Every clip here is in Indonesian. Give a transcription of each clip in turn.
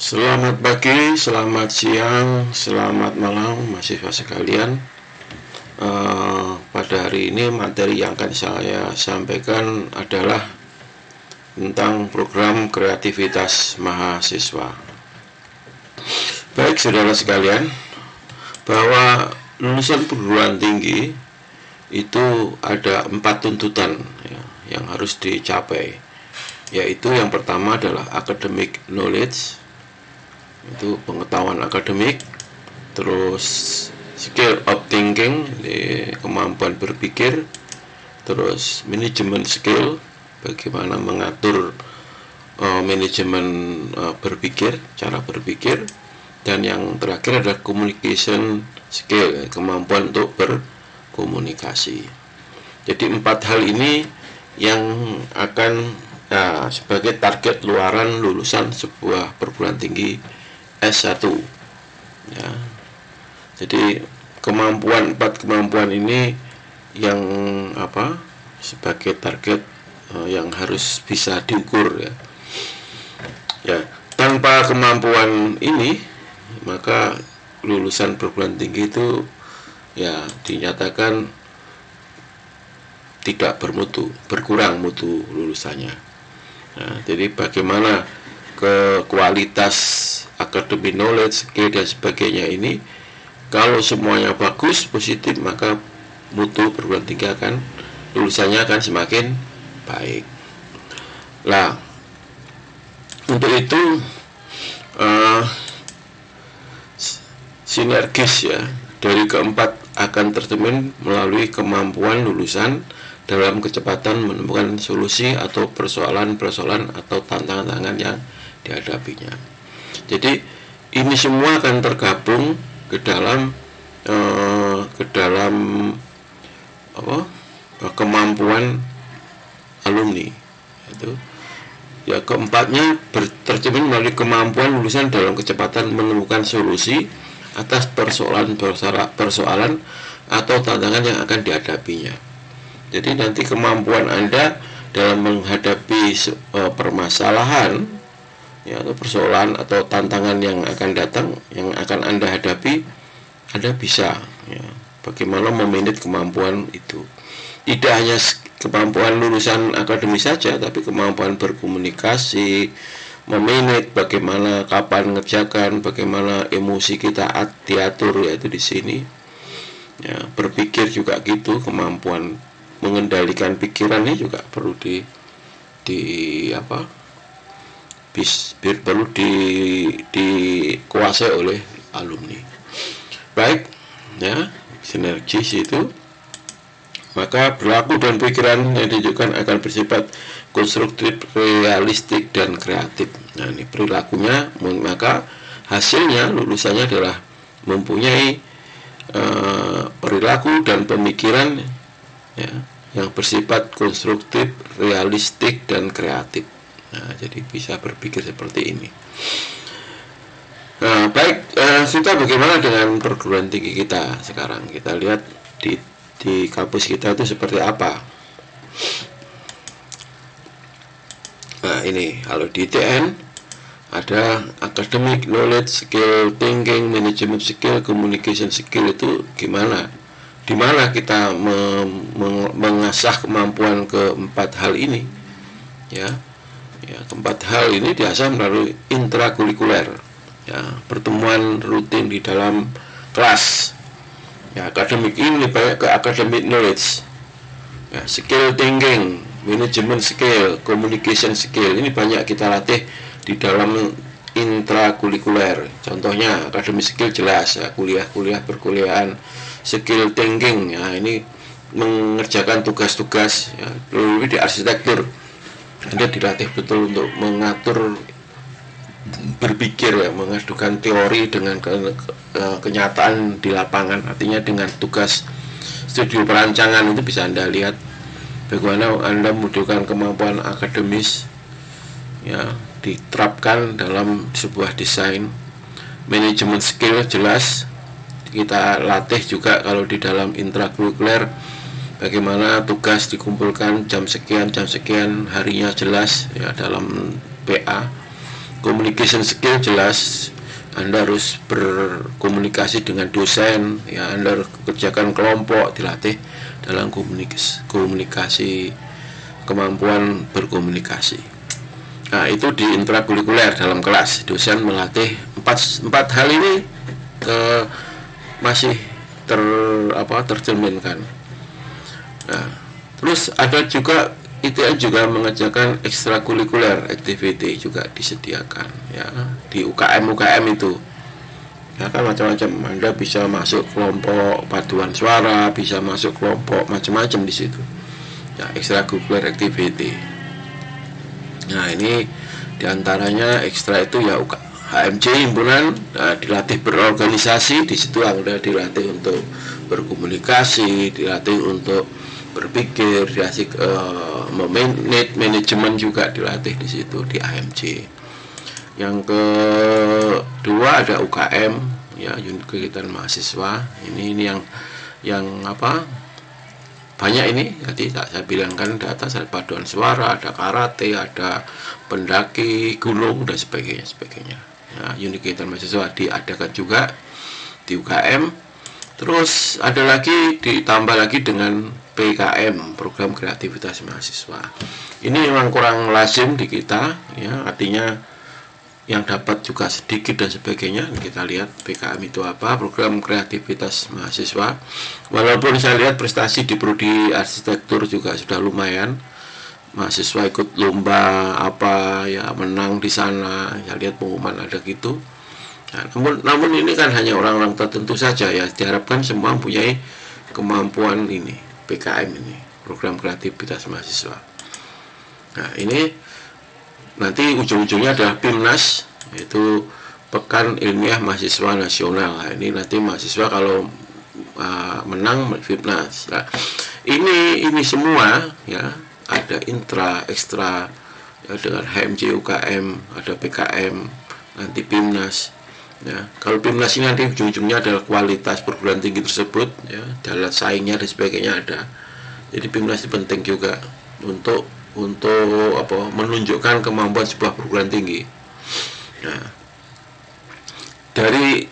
Selamat pagi, selamat siang, selamat malam mahasiswa sekalian. Pada hari ini materi yang akan saya sampaikan adalah tentang program kreativitas mahasiswa. Baik saudara sekalian, bahwa lulusan perguruan tinggi itu ada 4 tuntutan ya, yang harus dicapai, yaitu yang pertama adalah academic knowledge, itu pengetahuan akademik, terus skill of thinking, kemampuan berpikir, terus management skill, bagaimana mengatur manajemen berpikir, cara berpikir, dan yang terakhir adalah communication skill, kemampuan untuk berkomunikasi. Jadi 4 hal ini yang akan sebagai target luaran lulusan sebuah perguruan tinggi S1 ya. Jadi 4 kemampuan ini yang sebagai target yang harus bisa diukur ya. Tanpa kemampuan ini maka lulusan perguruan tinggi itu ya dinyatakan tidak bermutu, berkurang mutu lulusannya. Nah, jadi bagaimana ke kualitas academic knowledge, skill dan sebagainya ini, kalau semuanya bagus, positif, maka mutu perguruan tinggi lulusannya akan semakin baik. Nah, untuk itu sinergis ya dari keempat akan tercermin melalui kemampuan lulusan dalam kecepatan menemukan solusi atau persoalan-persoalan atau tantangan-tantangan yang dihadapinya. Jadi ini semua akan tergabung ke dalam kemampuan alumni. Itu ya, keempatnya tercermin melalui kemampuan lulusan dalam kecepatan menemukan solusi atas persoalan atau tantangan yang akan dihadapinya. Jadi nanti kemampuan Anda dalam menghadapi permasalahan ya, atau persoalan atau tantangan yang akan datang, yang akan Anda hadapi, Anda bisa ya, bagaimana memanage kemampuan itu. Tidak hanya kemampuan lulusan akademis saja, tapi kemampuan berkomunikasi, memanage bagaimana kapan ngerjakan, bagaimana emosi kita diatur, yaitu di sini ya. Berpikir juga gitu, kemampuan mengendalikan pikiran ini juga perlu perlu dikuasai oleh alumni. Baik ya, sinergis itu, maka perilaku dan pikiran yang ditunjukkan akan bersifat konstruktif, realistik, dan kreatif. Nah, ini perilakunya, maka hasilnya lulusannya adalah mempunyai perilaku dan pemikiran ya, yang bersifat konstruktif, realistik, dan kreatif. Nah, jadi bisa berpikir seperti ini. Nah, baik, kita bagaimana dengan perguruan tinggi kita sekarang? Kita lihat di kampus kita itu seperti apa. Nah, ini kalau di ITN ada academic knowledge, skill thinking, management skill, communication skill. Itu gimana? Di mana kita mengasah kemampuan keempat hal ini ya. Ya, keempat hal ini diasah melalui intrakurikuler ya, pertemuan rutin di dalam kelas ya. Akademik ini banyak ke academic knowledge ya, skill thinking, management skill, communication skill, ini banyak kita latih di dalam intrakurikuler. Contohnya academic skill jelas ya, kuliah perkuliahan. Skill thinking ya, ini mengerjakan tugas-tugas ya, lebih di arsitektur. Anda dilatih betul untuk mengatur berpikir ya, mengadukan teori dengan kenyataan di lapangan. Artinya dengan tugas studio perancangan itu bisa Anda lihat bagaimana Anda membutuhkan kemampuan akademis ya, diterapkan dalam sebuah desain. Manajemen skill jelas kita latih juga kalau di dalam intrakurikuler, bagaimana tugas dikumpulkan jam sekian harinya jelas ya dalam PA. communication skill jelas Anda harus berkomunikasi dengan dosen, ya Anda harus kerjakan kelompok, dilatih dalam komunikasi, kemampuan berkomunikasi. Nah, itu di intrakurikuler dalam kelas, dosen melatih empat hal ini masih tercerminkan. Nah, terus ada juga ITN juga mengerjakan ekstrakurikuler activity juga disediakan ya di UKM itu. Ya kan macam-macam. Anda bisa masuk kelompok paduan suara, bisa masuk kelompok macam-macam di situ. Ya, ekstrakurikuler activity. Nah, ini diantaranya ekstra itu ya HMC himpunan, dilatih berorganisasi, di situ Anda dilatih untuk berkomunikasi, dilatih untuk berpikir, dilatih manajemen juga dilatih di situ di AMC. Yang kedua ada UKM, ya unit kegiatan mahasiswa. Ini yang banyak ini tadi saya bilangkan data ada paduan suara, ada karate, ada pendaki gunung dan sebagainya. Ya, unit kegiatan mahasiswa diadakan juga di UKM. Terus ada lagi ditambah lagi dengan PKM, program kreativitas mahasiswa. Ini memang kurang lazim di kita, ya artinya yang dapat juga sedikit dan sebagainya. Kita lihat PKM itu apa, program kreativitas mahasiswa. Walaupun saya lihat prestasi di prodi arsitektur juga sudah lumayan, mahasiswa ikut lomba ya menang di sana, ya lihat pengumuman ada gitu. Nah, namun ini kan hanya orang-orang tertentu saja ya, diharapkan semua mempunyai kemampuan ini PKM ini, program kreativitas mahasiswa. Nah, ini nanti ujung-ujungnya adalah PIMNAS, yaitu Pekan Ilmiah Mahasiswa Nasional. Nah, ini nanti mahasiswa kalau menang PIMNAS. Nah, ini semua ya ada ekstra ya, dengan HMC UKM, ada PKM, nanti PIMNAS. Ya, kalau PIMNAS ini nanti ujung-ujungnya adalah kualitas perguruan tinggi tersebut, ya, dalam saingnya dan sebagainya ada. Jadi PIMNAS itu penting juga untuk menunjukkan kemampuan sebuah perguruan tinggi. Nah, dari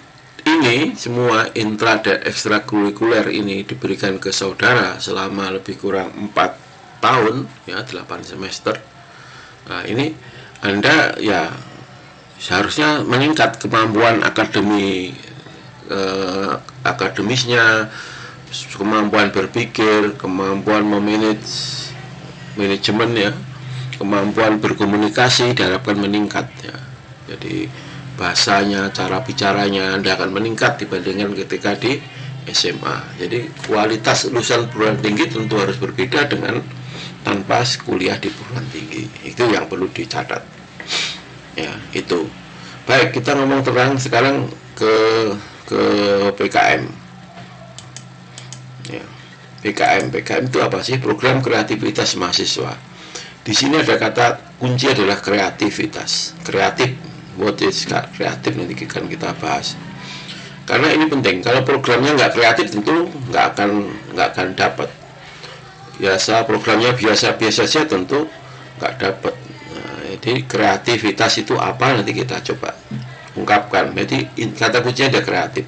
ini semua intra dan ekstrakurikuler ini diberikan ke saudara selama lebih kurang 4 tahun, ya 8 semester. Nah, ini Anda ya seharusnya meningkat kemampuan akademisnya, kemampuan berpikir, kemampuan manajemen ya, kemampuan berkomunikasi diharapkan meningkat ya. Jadi bahasanya, cara bicaranya Anda akan meningkat dibandingkan ketika di SMA. Jadi kualitas lulusan perguruan tinggi tentu harus berbeda dengan tanpa kuliah di perguruan tinggi. Itu yang perlu dicatat. Ya, itu. Baik, kita ngomong terang sekarang ke PKM. Ya. PKM itu apa sih? Program kreativitas mahasiswa. Di sini ada kata kunci adalah kreativitas. Kreatif, what is kreatif nanti akan kita bahas. Karena ini penting. Kalau programnya nggak kreatif tentu nggak akan dapat. Programnya biasa-biasa saja tentu nggak dapat. Jadi kreativitas itu apa nanti kita coba ungkapkan. Jadi kata kuncinya ada kreatif.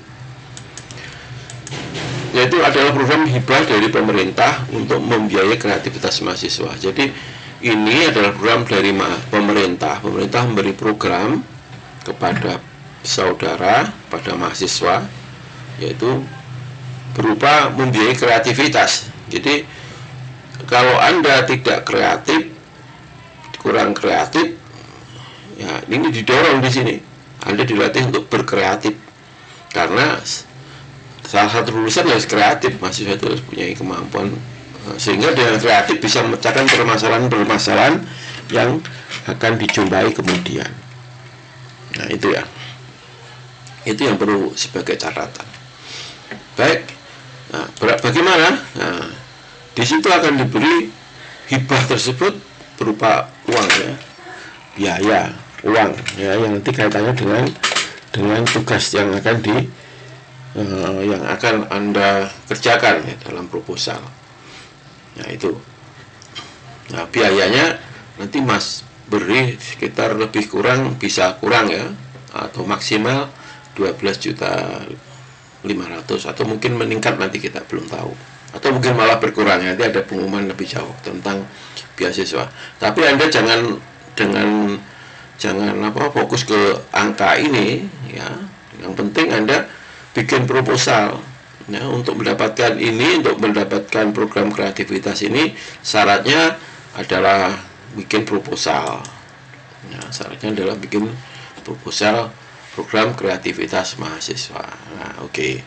Yaitu adalah program hibah dari pemerintah untuk membiayai kreativitas mahasiswa. Jadi ini adalah program dari pemerintah. Pemerintah memberi program kepada saudara, pada mahasiswa, yaitu berupa membiayai kreativitas. Jadi kalau Anda tidak kreatif, kurang kreatif, ya ini didorong di sini. Anda dilatih untuk berkreatif karena salah satu lulusan harus kreatif, mahasiswa itu harus punya kemampuan sehingga dengan kreatif bisa memecahkan permasalahan yang akan dijumpai kemudian. Nah itu ya, itu yang perlu sebagai catatan. Baik, nah, bagaimana? Nah, di situ akan diberi hibah tersebut berupa uang ya, biaya uang ya, yang nanti kaitannya dengan tugas yang akan Anda kerjakan ya, dalam proposal. Nah itu, nah biayanya nanti beri sekitar lebih kurang, bisa kurang ya, atau maksimal 12.500.000, atau mungkin meningkat, nanti kita belum tahu, atau mungkin malah berkurang. Nanti ada pengumuman lebih jauh tentang beasiswa. Tapi Anda jangan fokus ke angka ini ya. Yang penting Anda bikin proposal ya, untuk mendapatkan ini, untuk mendapatkan program kreativitas ini, syaratnya adalah bikin proposal ya, syaratnya adalah bikin proposal program kreativitas mahasiswa. Nah, oke.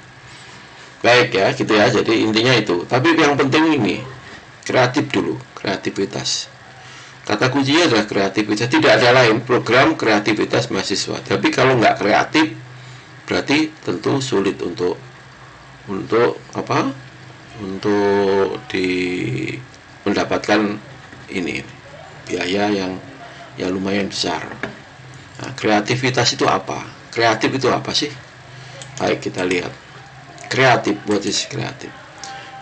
Baik ya, gitu ya. Jadi intinya itu. Tapi yang penting ini, kreatif dulu, kreativitas. Kata kuncinya adalah kreativitas. Tidak ada lain, program kreativitas mahasiswa. Tapi kalau nggak kreatif, berarti tentu sulit untuk apa? Untuk mendapatkan ini biaya yang lumayan besar. Nah, kreativitas itu apa? Kreatif itu apa sih? Baik, kita lihat. Kreatif, what is kreatif?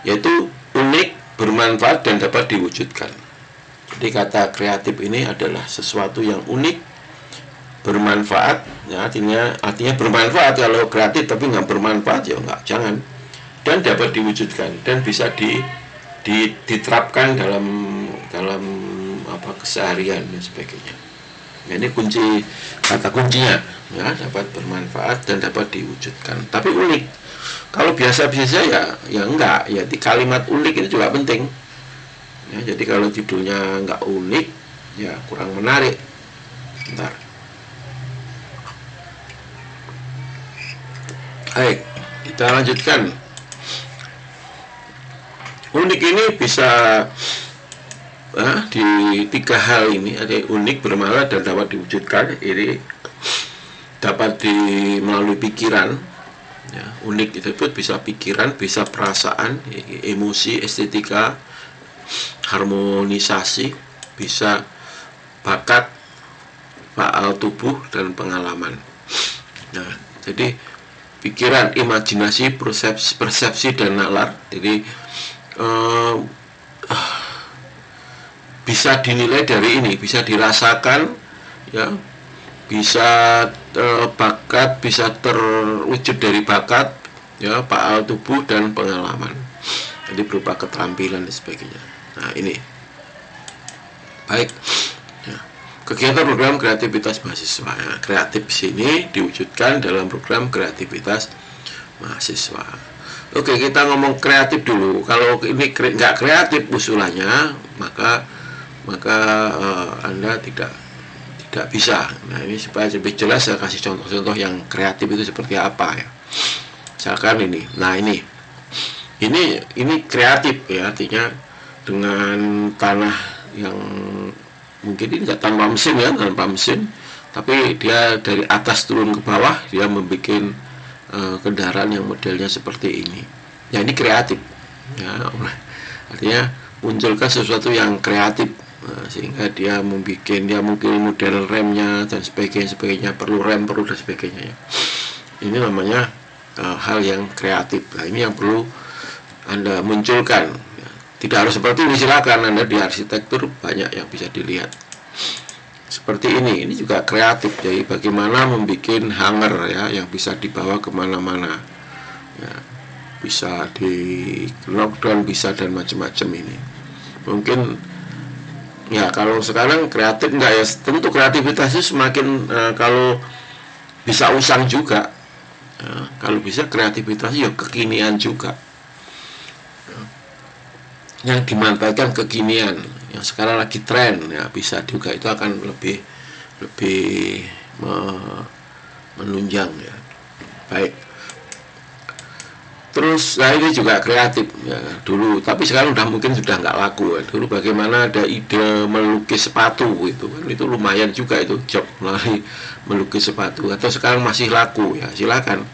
Yaitu unik, bermanfaat, dan dapat diwujudkan. Jadi kata kreatif ini adalah sesuatu yang unik, bermanfaat, ya, artinya bermanfaat. Kalau kreatif tapi nggak bermanfaat, ya nggak, jangan. Dan dapat diwujudkan dan bisa diterapkan dalam apa, keseharian dan sebagainya. Nah, ini kata kuncinya ya, dapat bermanfaat dan dapat diwujudkan. Tapi unik. Kalau biasa-biasa ya enggak. Ya, di kalimat unik ini juga penting. Ya, jadi kalau judulnya enggak unik, ya kurang menarik. Bentar. Baik, kita lanjutkan. Unik ini bisa di 3 hal ini, ada unik, bermanfaat, dan dapat diwujudkan. Ini dapat melalui pikiran ya. Unik itu bisa pikiran, bisa perasaan, emosi, estetika, harmonisasi, bisa bakat, faal tubuh, dan pengalaman. Nah, jadi pikiran, imajinasi, persepsi, dan nalar. Jadi bisa dinilai dari ini, bisa dirasakan ya, bisa bakat, bisa terwujud dari bakat ya, faal tubuh, dan pengalaman. Jadi berupa keterampilan dan sebagainya. Nah, ini baik ya. Kegiatan program kreativitas mahasiswa ya. Kreatif sini diwujudkan dalam program kreativitas mahasiswa. Oke, kita ngomong kreatif dulu. Kalau ini nggak kreatif usulannya, maka Anda tidak bisa. Nah, ini supaya lebih jelas saya kasih contoh-contoh yang kreatif itu seperti apa ya. Misalkan ini. Nah, ini kreatif ya, artinya dengan tanah yang mungkin ini nggak tanpa mesin, tapi dia dari atas turun ke bawah, dia membuat kendaraan yang modelnya seperti ini. Ya, ini kreatif ya, artinya munculkan sesuatu yang kreatif. Nah, sehingga dia mungkin model remnya dan sebagainya, perlu rem, perlu dan sebagainya ya. Ini namanya hal yang kreatif. Nah, ini yang perlu Anda munculkan ya. Tidak harus seperti ini, silakan. Anda di arsitektur banyak yang bisa dilihat seperti ini juga kreatif. Jadi bagaimana membuat hanger ya, yang bisa dibawa kemana-mana ya, bisa di lockdown, bisa, dan macam-macam. Ini mungkin ya, kalau sekarang kreatif enggak ya, tentu kreativitasnya semakin kalau bisa usang juga ya, kalau bisa kreativitasnya ya kekinian juga ya, yang dimanfaatkan kekinian yang sekarang lagi tren ya, bisa juga, itu akan lebih menunjang ya. Baik. Terus ini juga kreatif ya, dulu, tapi sekarang mungkin sudah nggak laku ya. Dulu bagaimana ada ide melukis sepatu itu kan, itu lumayan juga, itu job melalui melukis sepatu. Atau sekarang masih laku ya, silakan.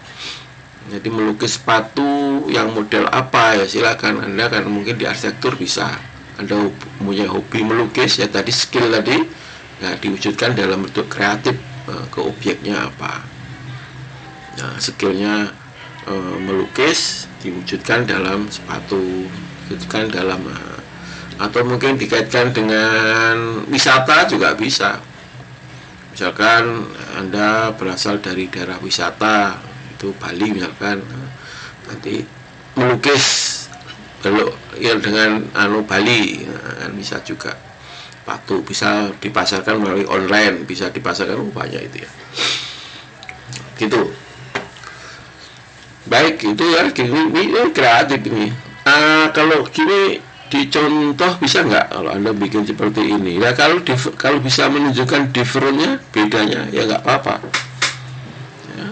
Jadi melukis sepatu yang model apa ya, silakan. Anda kan mungkin di arsitektur bisa, Anda punya hobi melukis ya, tadi skill tadi ya, diwujudkan dalam bentuk kreatif ke objeknya apa. Nah, skillnya melukis diwujudkan dalam sepatu, diwujudkan dalam atau mungkin dikaitkan dengan wisata juga bisa. Misalkan Anda berasal dari daerah wisata, itu Bali misalkan, nanti melukis belok ya dengan Bali, kan bisa juga. Sepatu bisa dipasarkan melalui online, bisa dipasarkan banyak itu ya. Gitu. Baik, itu ya ini kreatif ini. Kalau gini dicontoh bisa nggak kalau Anda bikin seperti ini? Ya kalau bisa menunjukkan differentnya, bedanya ya nggak apa-apa. Ya.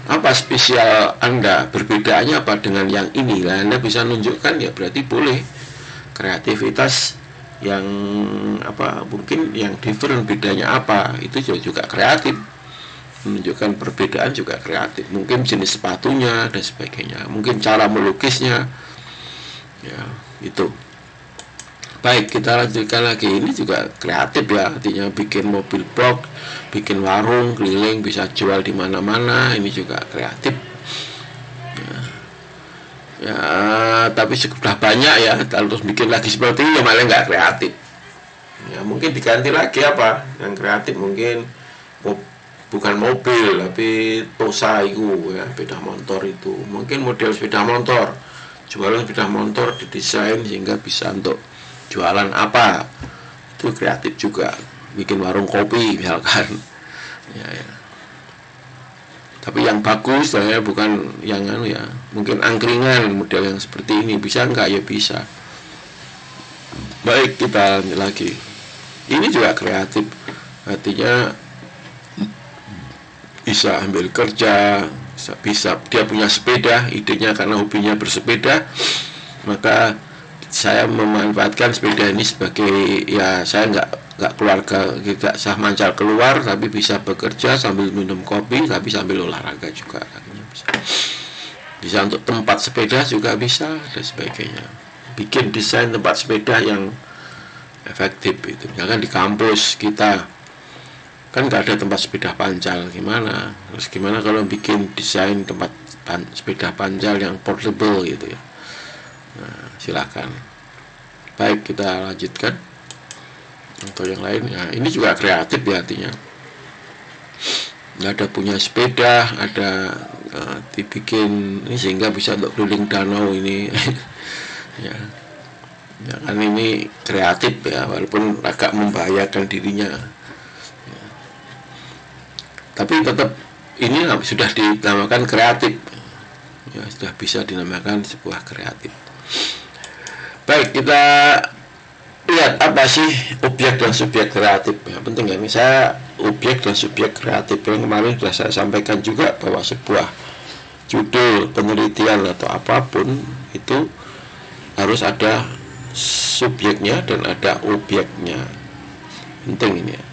Apa spesial Anda, perbedaannya apa dengan yang ini? Nah, Anda bisa menunjukkan ya berarti boleh. Kreativitas yang mungkin yang different, bedanya apa, itu juga kreatif. Menunjukkan perbedaan juga kreatif, mungkin jenis sepatunya dan sebagainya, mungkin cara melukisnya ya, itu. Baik, kita lanjutkan lagi. Ini juga kreatif ya, artinya bikin mobil box, bikin warung keliling, bisa jual di mana-mana, ini juga kreatif ya. Tapi sudah banyak ya, terus bikin lagi seperti ini ya malah nggak kreatif ya. Mungkin diganti lagi apa yang kreatif, mungkin bukan mobil tapi tosa itu ya, sepeda motor itu, mungkin model sepeda motor, jualan sepeda motor didesain sehingga bisa untuk jualan apa, itu kreatif juga. Bikin warung kopi misalkan ya. Tapi yang bagus saya bukan yang ya, mungkin angkringan model yang seperti ini, bisa nggak ya bisa. Baik, kita lanjut lagi. Ini juga kreatif, artinya bisa ambil kerja, bisa dia punya sepeda, idenya karena hobinya bersepeda, maka saya memanfaatkan sepeda ini sebagai ya, saya nggak keluarga, tidak sah mancal keluar, tapi bisa bekerja sambil minum kopi, tapi sambil olahraga juga, bisa untuk tempat sepeda juga bisa dan sebagainya. Bikin desain tempat sepeda yang efektif itu, misalkan di kampus kita kan nggak ada tempat sepeda pancal, gimana? Terus gimana kalau bikin desain tempat sepeda pancal yang portable gitu ya? Nah, silakan. Baik, kita lanjutkan untuk yang lain. Nah, ini juga kreatif ya, artinya nggak ada punya sepeda, ada dibikin ini sehingga bisa untuk keliling danau ini ya. Ya kan, ini kreatif ya, walaupun agak membahayakan dirinya. Tapi tetap ini sudah dinamakan kreatif ya, sudah bisa dinamakan sebuah kreatif. Baik, kita lihat apa sih objek dan subjek kreatif ya, penting ya. Ini saya objek dan subjek kreatif yang kemarin sudah saya sampaikan juga, bahwa sebuah judul penelitian atau apapun itu harus ada subjeknya dan ada objeknya, penting ini ya.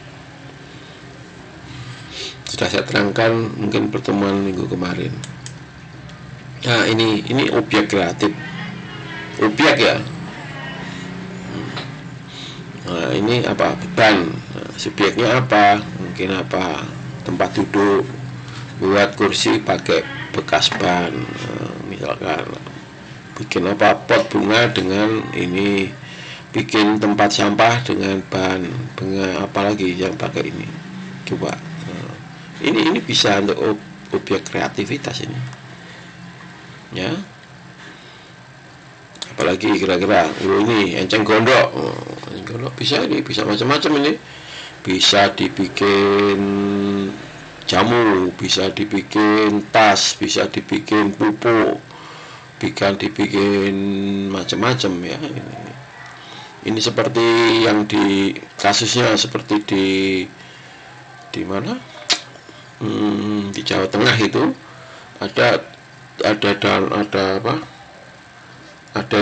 Sudah saya terangkan mungkin pertemuan minggu kemarin. Nah, ini objek kreatif, objek ya. Nah, ini apa, beban. Nah, subjeknya apa, mungkin apa, tempat duduk, buat kursi pakai bekas ban, misalkan bikin apa, pot bunga dengan ini, bikin tempat sampah dengan ban, apalagi yang pakai ini, coba. Ini bisa untuk objek kreativitas ini ya. Apalagi kira-kira ini enceng gondok, bisa ini, bisa macam-macam ini, bisa dibikin jamu, bisa dibikin tas, bisa dibikin pupuk, bisa dibikin macam-macam ya. Ini seperti yang di kasusnya seperti di mana, di Jawa Tengah itu ada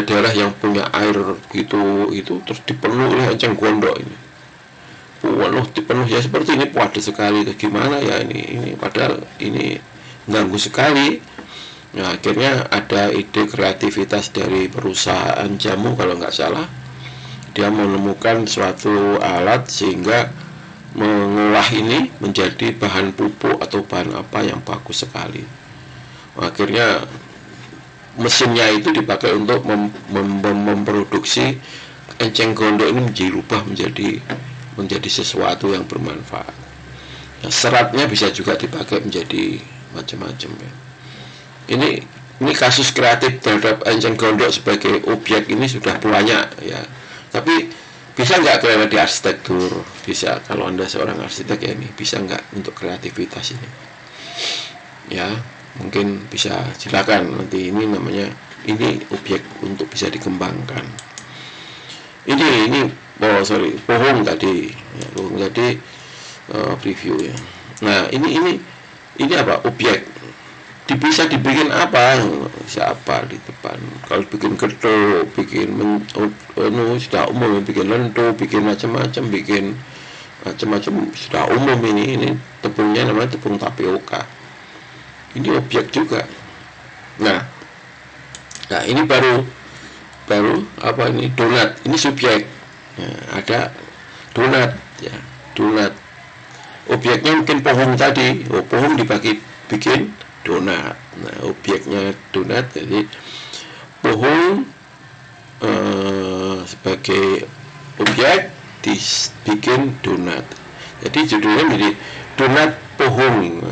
daerah yang punya air gitu, itu terus dipenuhi oleh enceng gondok ini, dipenuh ya seperti ini, padat sekali. Itu gimana ya, ini padahal ini mengganggu sekali. Nah, akhirnya ada ide kreativitas dari perusahaan jamu kalau nggak salah, dia menemukan suatu alat sehingga mengolah ini menjadi bahan pupuk atau bahan apa yang bagus sekali. Akhirnya mesinnya itu dipakai untuk memproduksi enceng gondok ini dirubah menjadi sesuatu yang bermanfaat. Nah, seratnya bisa juga dipakai menjadi macam-macam ya. Ini kasus kreatif terhadap enceng gondok sebagai objek ini sudah banyak ya. Tapi bisa nggak di arsitektur? Bisa, kalau Anda seorang arsitek ya, ini bisa nggak untuk kreativitas ini? Ya, mungkin bisa, silakan nanti. Ini namanya, ini objek untuk bisa dikembangkan. Ini pohon tadi ya, preview ya. Nah, ini apa? Objek. Bisa dibikin apa? Siapa di depan? Kalau bikin gedung, bikin sudah umum, bikin lento, bikin macam-macam, sudah umum ini tepungnya namanya tepung tapioka. Ini objek juga. Nah ini baru apa ini? Donat. Ini subjek. Nah, ada donat ya, donat. Objeknya mungkin pohon tadi. Pohon bikin donat. Nah, objeknya donat, jadi pohon sebagai objek dibikin donat. Jadi judulnya menjadi donat pohon.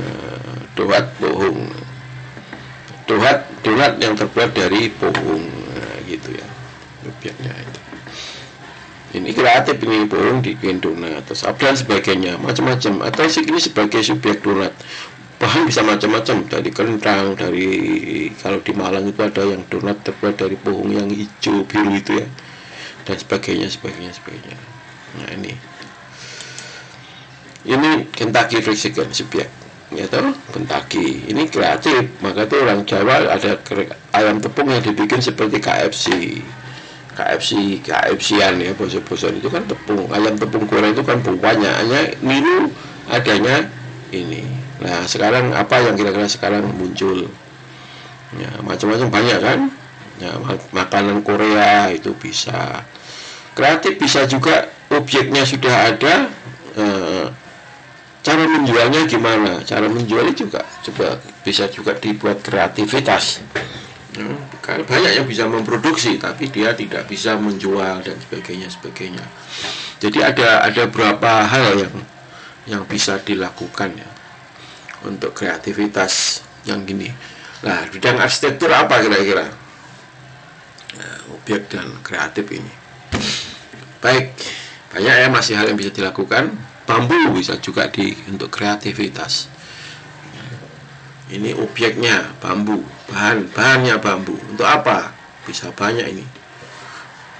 Donat yang terbuat dari pohon. Nah, gitu ya objeknya itu. Ini kreatif, ini pohon dibikin donat atau dan sebagainya, macam-macam. Atau ini sebagai subjek donat. Bahan bisa macam-macam, dari kentang, kalau di Malang itu ada yang donat terbuat dari pohon yang hijau biru itu ya, dan sebagainya. Nah ini Kentucky Fried Chicken subjek ya toh, Kentucky ini kreatif. Maka itu orang Jawa ada ayam tepung yang dibikin seperti KFC-an ya, bosan itu kan tepung, ayam tepung goreng itu kan banyak, hanya niru adanya ini. Nah sekarang apa yang kira-kira sekarang muncul ya, macam-macam banyak kan ya, makanan Korea itu bisa kreatif, bisa juga objeknya sudah ada, cara menjualnya gimana, cara menjualnya juga bisa juga dibuat kreativitas. Kan banyak yang bisa memproduksi tapi dia tidak bisa menjual dan sebagainya. Jadi ada beberapa hal yang bisa dilakukan ya untuk kreativitas yang gini. Nah, bidang arsitektur apa kira-kira? Nah, objek dan kreatif ini. Baik, banyak ya masih hal yang bisa dilakukan. Bambu bisa juga untuk kreativitas. Ini objeknya bambu, bahannya bambu. Untuk apa? Bisa banyak ini.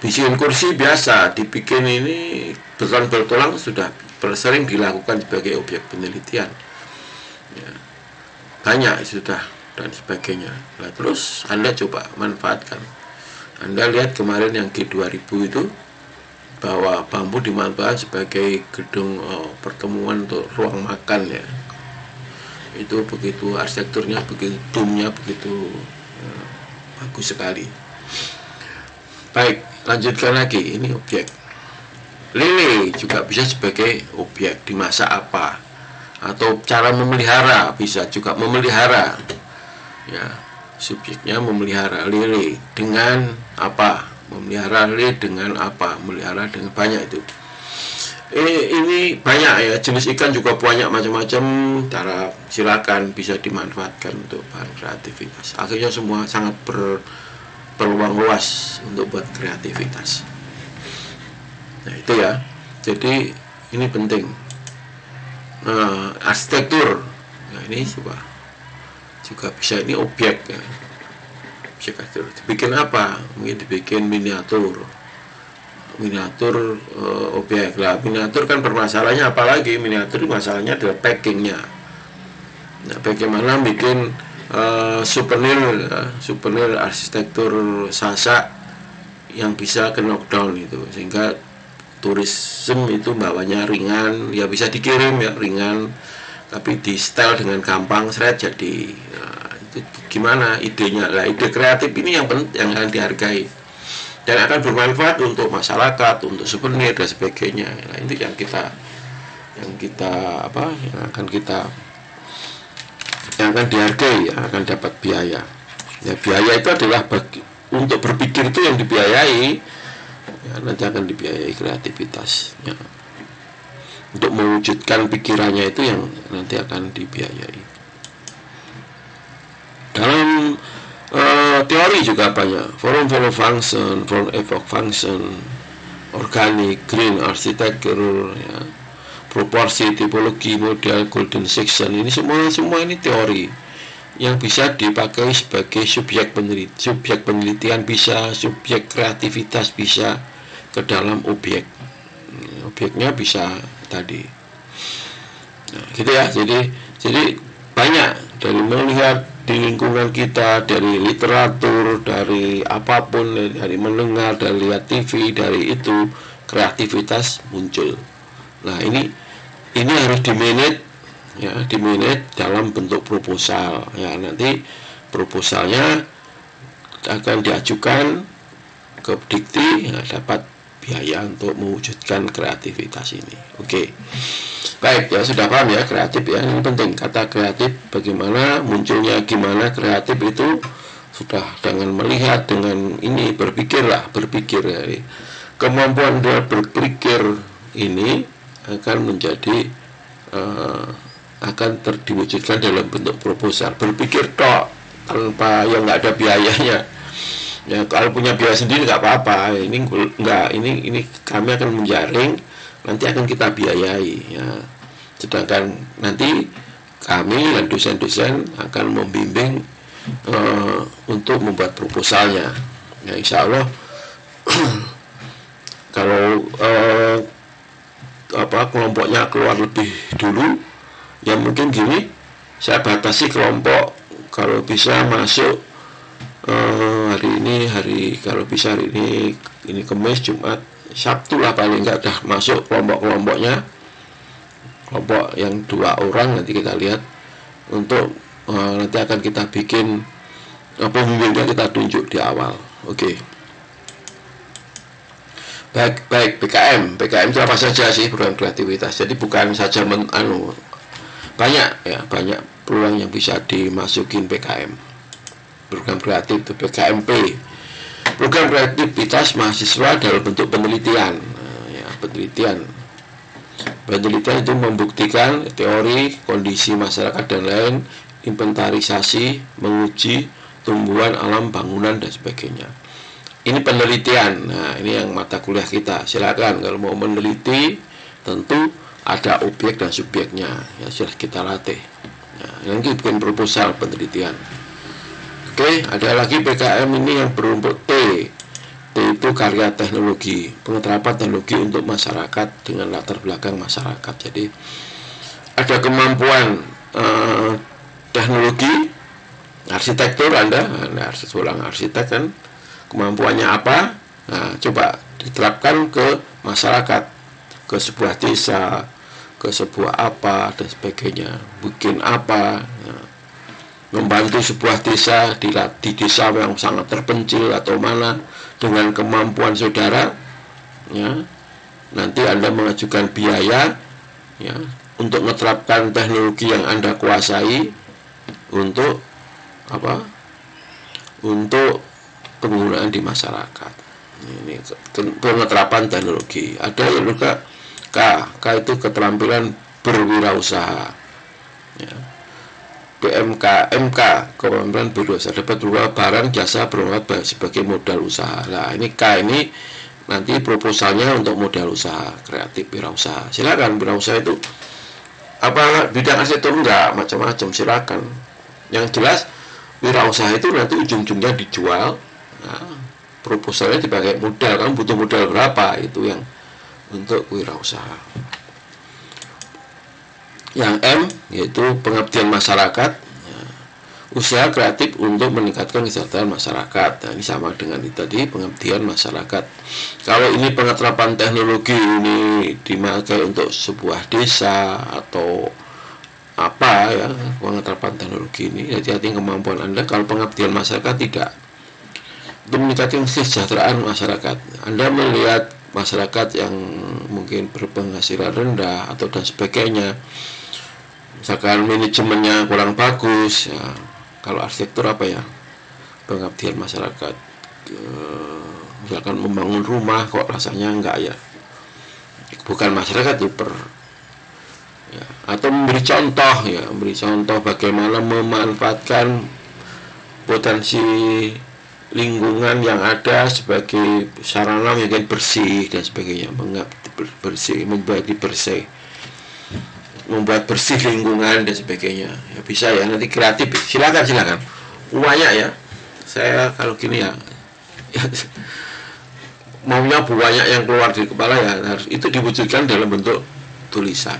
Bikin kursi biasa, dibikin ini bertulang sudah sering dilakukan sebagai objek penelitian. Ya, banyak sudah dan sebagainya. Nah, terus Anda coba manfaatkan. Anda lihat kemarin yang G2000 itu, bahwa bambu dimanfaatkan sebagai gedung pertemuan untuk ruang makan ya. Itu begitu arsitekturnya, begitu domnya begitu bagus sekali. Baik, lanjutkan lagi. Ini objek. Lele juga bisa sebagai objek. Dimasak apa? Atau cara memelihara, bisa juga memelihara ya, subjeknya memelihara lele dengan apa, memelihara lele dengan apa, memelihara dengan banyak itu. Ini banyak ya, jenis ikan juga banyak macam-macam cara, silakan bisa dimanfaatkan untuk bahan kreativitas. Akhirnya semua sangat berpeluang luas untuk buat kreativitas. Nah itu ya, jadi ini penting. Arsitektur, nah ini juga bisa, ini objek ya. Objek arsitektur dibikin apa? Mungkin dibikin miniatur objek lah. Miniatur kan permasalahannya, apalagi miniatur masalahnya adalah packingnya. Nah, bagaimana bikin souvenir arsitektur Sasak yang bisa ke knockdown itu, sehingga turisme itu bawanya ringan, ya bisa dikirim ya ringan, tapi di style dengan gampang jadi. Nah, itu gimana idenya? Lah, ide kreatif ini yang akan dihargai dan akan bermanfaat untuk masyarakat, untuk souvenir dan sebagainya. Nah, itu yang akan dihargai, yang akan dapat biaya. Ya, biaya itu adalah untuk berpikir itu yang dibiayai. ya, nanti akan dibiayai kreativitas ya. Untuk mewujudkan pikirannya itu yang nanti akan dibiayai. Dalam teori juga banyak, form follow function, form evoke function, organic, green, architecture, ya, proporsi, tipologi, model, golden section, ini semua ini teori yang bisa dipakai sebagai subjek penelitian bisa, subjek kreativitas bisa ke dalam objek. Objeknya bisa tadi. Nah, gitu ya. Jadi banyak dari melihat di lingkungan kita, dari literatur, dari apapun, dari mendengar, dari lihat TV, dari itu kreativitas muncul. Nah, ini harus dimanage ya, dimanage dalam bentuk proposal ya. Nanti proposalnya akan diajukan ke Dikti ya, dapat biaya untuk mewujudkan kreativitas ini. Oke. Baik, ya sudah paham ya kreatif ya. Ini penting kata kreatif, bagaimana munculnya, gimana kreatif itu sudah dengan melihat, dengan ini berpikir ya. Kemampuan dia berpikir ini akan menjadi akan diwujudkan dalam bentuk proposal. Berpikir tok tanpa yang nggak ada biayanya. Ya kalau punya biaya sendiri nggak apa-apa. Ini enggak, ini kami akan menjaring, nanti akan kita biayai ya. Sedangkan nanti kami dan dosen-dosen akan membimbing untuk membuat proposalnya ya, insya Allah. Kalau kelompoknya keluar lebih dulu ya, mungkin gini, saya batasi kelompok kalau bisa masuk kalau bisa hari ini Kamis, Jumat, Sabtu lah paling nggak dah masuk kelompok-kelompoknya. Kelompok yang 2 orang nanti kita lihat untuk nanti akan kita bikin pembimbingnya, kita tunjuk di awal. Oke. Baik, PKM itu apa saja sih program kreativitas? Jadi bukan saja banyak peluang yang bisa dimasukin PKM. Program kreatif itu PKMP, program kreativitas mahasiswa dalam bentuk penelitian. Penelitian itu membuktikan teori, kondisi masyarakat dan lain, inventarisasi, menguji tumbuhan alam, bangunan dan sebagainya. Ini penelitian. Nah, ini yang mata kuliah kita. Silakan kalau mau meneliti, tentu ada objek dan subjeknya. Ya sudah kita latih. Nah, nanti bikin proposal penelitian. Oke, ada lagi PKM ini yang berumput T. T itu karya teknologi, pengeterapan teknologi untuk masyarakat dengan latar belakang masyarakat. Jadi ada kemampuan teknologi, arsitektur Anda seorang arsitek kan, kemampuannya apa? Nah, coba diterapkan ke masyarakat, ke sebuah desa, ke sebuah apa dan sebagainya. Bikin apa? Nah, membantu sebuah desa di desa yang sangat terpencil atau mana dengan kemampuan saudara ya, nanti Anda mengajukan biaya ya untuk menerapkan teknologi yang Anda kuasai untuk untuk penggunaan di masyarakat. Ini pengeterapan teknologi. Ada yang juga K itu keterampilan berwirausaha ya. PMK, MK, kemampuan berusaha, dapat berupa barang, jasa, bermanfaat sebagai modal usaha. Nah, ini K ini nanti proposalnya untuk modal usaha, kreatif, wirausaha. Silakan, wirausaha itu apa bidang arsitektur enggak, macam-macam, silakan. Yang jelas wirausaha itu nanti ujung-ujungnya dijual. Nah, proposalnya dipakai modal, kan butuh modal berapa, itu yang untuk wirausaha. Yang M yaitu pengabdian masyarakat ya, usaha kreatif untuk meningkatkan kesejahteraan masyarakat. Nah, ini sama dengan itu tadi, pengabdian masyarakat. Kalau ini pengeterapan teknologi ini dipakai untuk sebuah desa atau apa ya, pengeterapan teknologi ini hati-hati kemampuan Anda. Kalau pengabdian masyarakat tidak, untuk meningkatkan kesejahteraan masyarakat. Anda melihat masyarakat yang mungkin berpenghasilan rendah atau dan sebagainya, misalkan manajemennya kurang bagus ya, kalau arsitektur apa ya, pengabdian masyarakat misalkan membangun rumah kok rasanya enggak ya, bukan masyarakat super ya. Atau memberi contoh bagaimana memanfaatkan potensi lingkungan yang ada sebagai sarana yang bersih dan sebagainya, membuat bersih lingkungan dan sebagainya ya, bisa ya, nanti kreatif, silakan banyak ya. Saya kalau gini ya, maunya banyak yang keluar dari kepala ya, harus itu diwujudkan dalam bentuk tulisan.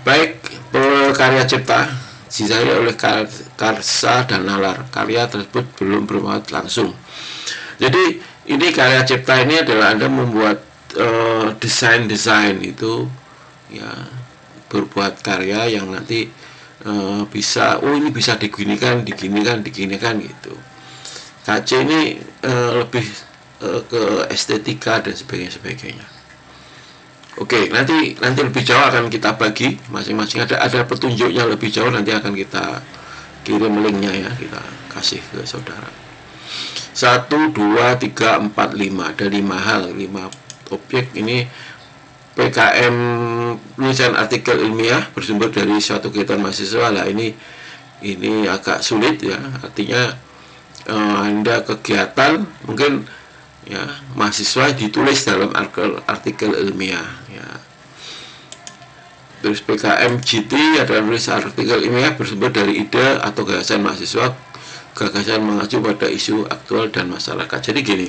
Baik, karya cipta sisanya oleh karsa dan nalar. Karya tersebut belum bermuat langsung. Jadi ini karya cipta ini adalah Anda membuat desain itu ya, berbuat karya yang nanti bisa, ini bisa diginikan gitu. KC ini lebih ke estetika dan sebagainya. Oke, nanti lebih jauh akan kita bagi masing-masing, ada petunjuknya lebih jauh, nanti akan kita kirim linknya ya, kita kasih ke saudara. 1, 2, 3, 4, 5, ada 5 hal, 5 objek. Ini PKM penulisan artikel ilmiah bersumber dari suatu kegiatan mahasiswa lah. Ini agak sulit ya, artinya Anda kegiatan mungkin ya, mahasiswa ditulis dalam artikel ilmiah ya. Terus PKM GT adalah menulis artikel ilmiah bersumber dari ide atau gagasan mahasiswa, gagasan mengacu pada isu aktual dan masyarakat. Jadi gini,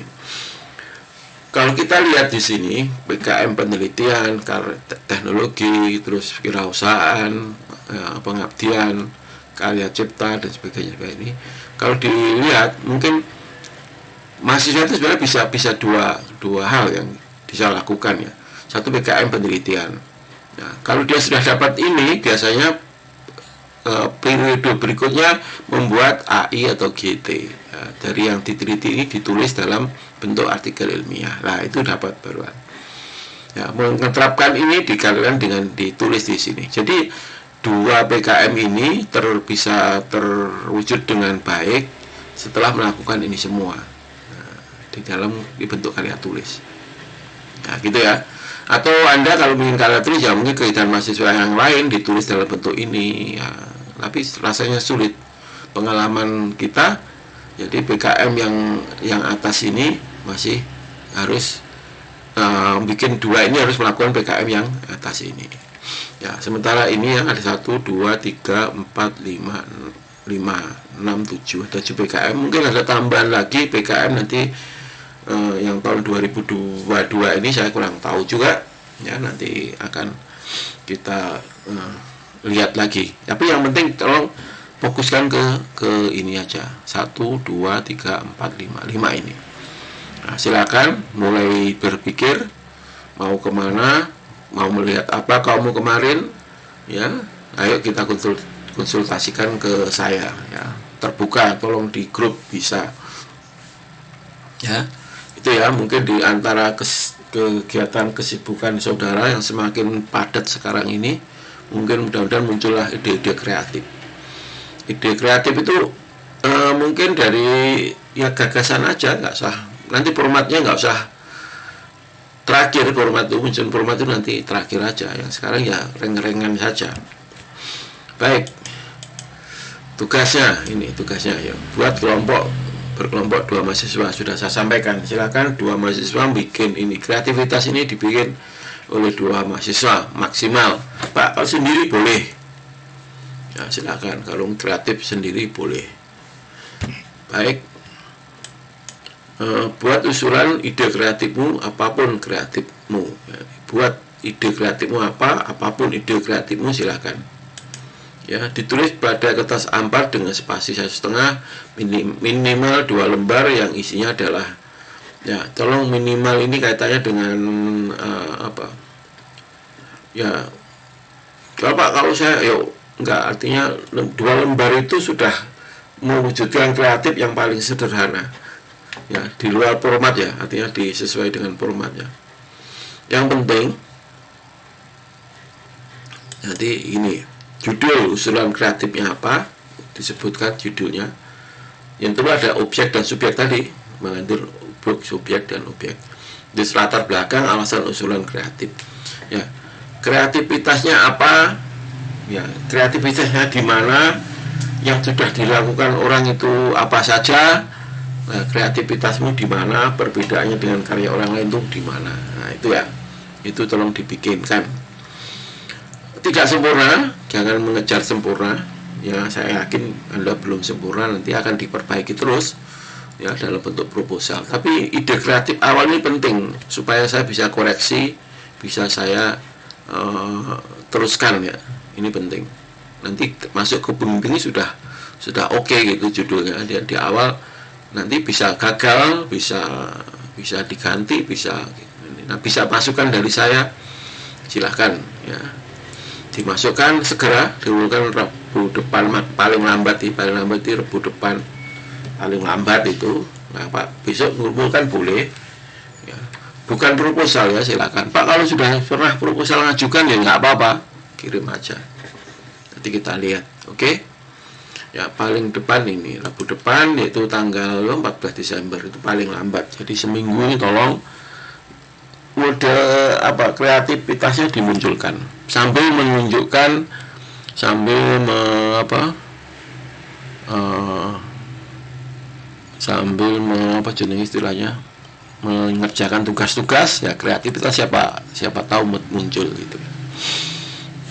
kalau kita lihat di sini PKM penelitian, teknologi, terus wirausahaan, pengabdian, karya cipta dan sebagainya ini, kalau dilihat mungkin mahasiswa itu sebenarnya bisa dua hal yang bisa lakukan ya. Satu, PKM penelitian. Nah, kalau dia sudah dapat ini, biasanya periode berikutnya membuat AI atau GT ya, dari yang diteliti ini ditulis dalam bentuk artikel ilmiah. Nah, itu dapat baruan. Ya, menerapkan ini dikalikan dengan ditulis di sini. Jadi dua PKM ini bisa terwujud dengan baik setelah melakukan ini semua di bentuk karya tulis. Nah, gitu ya. Atau Anda kalau ingin karya tulis ya mungkin kegiatan mahasiswa yang lain ditulis dalam bentuk ini ya, tapi rasanya sulit. Pengalaman kita, jadi PKM yang atas ini masih harus bikin dua ini, harus melakukan PKM yang atas ini. Ya, sementara ini yang ada 1, 2, 3, 4, 5, 6, 7 ada 7 PKM. Mungkin ada tambahan lagi PKM nanti yang tahun 2022 ini saya kurang tahu juga ya, nanti akan kita lihat lagi. Tapi yang penting tolong fokuskan ke ini aja, 1, 2, 3, 4, 5 ini. Nah, silakan mulai berpikir mau kemana, mau melihat apa kamu kemarin ya. Ayo kita konsultasikan ke saya ya, terbuka, tolong di grup bisa ya. Itu ya, mungkin di antara kegiatan kesibukan saudara yang semakin padat sekarang ini, mungkin mudah-mudahan muncullah ide-ide kreatif. Ide kreatif itu mungkin dari ya gagasan aja, nggak usah nanti formatnya, nggak usah terakhir format itu, muncul format itu nanti terakhir aja. Yang sekarang ya reng-rengan saja. Baik, tugasnya ya, buat berkelompok 2 mahasiswa, sudah saya sampaikan. Silakan 2 mahasiswa bikin ini, kreativitas ini dibikin oleh 2 mahasiswa maksimal. Pak, kalau sendiri boleh ya, silakan. Kalau kreatif sendiri boleh. Baik, buat usulan ide kreatifmu, apapun kreatifmu ya. Buat ide kreatifmu apapun ide kreatifmu, silakan ya, ditulis pada kertas A4 dengan spasi 1,5, minimal 2 lembar yang isinya adalah ya, tolong minimal ini kaitannya dengan apa ya. Kalau saya enggak, artinya 2 lembar itu sudah mewujudkan kreatif yang paling sederhana ya, di luar format ya, artinya disesuai dengan formatnya. Yang penting nanti ini judul usulan kreatifnya apa, disebutkan judulnya. Yang kedua ada objek dan subjek tadi. mengatur subjek dan objek. Di latar belakang alasan usulan kreatif. Ya, kreativitasnya apa? Ya, kreativitasnya di mana? Yang sudah dilakukan orang itu apa saja? Nah, kreativitasmu di mana? Perbedaannya dengan karya orang lain itu di mana? Nah, itu ya. Itu tolong dibikinkan. Tidak sempurna, jangan mengejar sempurna. Ya, saya yakin Anda belum sempurna, nanti akan diperbaiki terus ya dalam bentuk proposal. Tapi ide kreatif awal ini penting supaya saya bisa koreksi, bisa saya teruskan ya. Ini penting. Nanti masuk ke pembimbing sudah oke gitu judulnya di awal, nanti bisa gagal, bisa diganti, bisa masukan dari saya, silahkan ya dimasukkan segera, diumumkan Rabu depan paling lambat itu Rabu depan paling lambat itu. Nah Pak, besok mengumpulkan boleh ya. Bukan proposal ya, silakan Pak. Kalau sudah pernah proposal ngajukan ya nggak apa-apa, kirim aja, nanti kita lihat. Oke ya, paling depan ini Rabu depan, yaitu tanggal 14 Desember itu paling lambat. Jadi seminggu ini tolong mode kreativitasnya dimunculkan sambil menunjukkan, istilahnya mengerjakan tugas-tugas ya. Kreativitas siapa tahu muncul gitu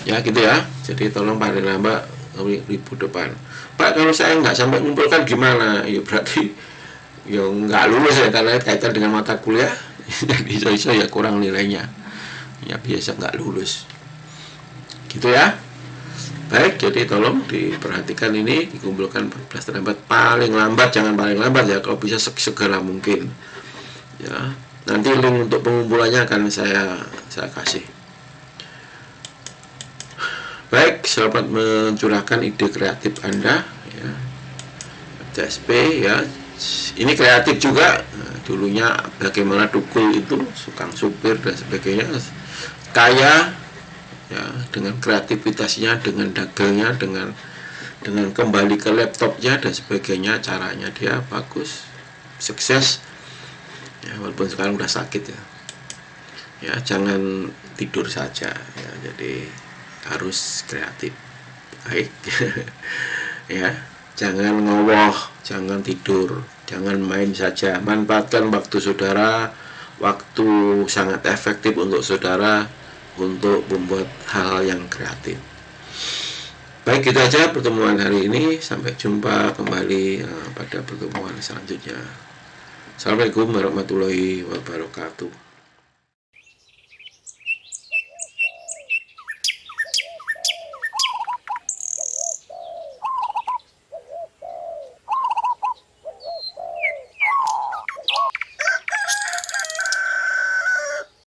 ya, gitu ya. Jadi tolong paling lambat Rabu depan. Pak, kalau saya nggak sampai mengumpulkan gimana? Ya berarti ya nggak lulus ya, karena kaitan dengan mata kuliah. Iso-iso ya kurang nilainya ya, biasa nggak lulus gitu ya. Baik, jadi tolong diperhatikan ini, dikumpulkan 14 terlambat paling lambat, jangan paling lambat ya, kalau bisa segera mungkin ya. Nanti link untuk pengumpulannya akan saya kasih. Baik, selamat mencurahkan ide kreatif Anda ya. CSP ya, ini kreatif juga. Nah, dulunya bagaimana Tukul itu tukang supir dan sebagainya, kaya ya dengan kreativitasnya, dengan dagangnya, dengan kembali ke laptopnya dan sebagainya, caranya dia bagus, sukses ya, walaupun sekarang udah sakit ya. Jangan tidur saja ya, jadi harus kreatif. Baik ya, jangan ngowoh, jangan tidur, jangan main saja. Manfaatkan waktu saudara, waktu sangat efektif untuk saudara untuk membuat hal yang kreatif. Baik, itu aja pertemuan hari ini. Sampai jumpa kembali pada pertemuan selanjutnya. Assalamualaikum warahmatullahi wabarakatuh.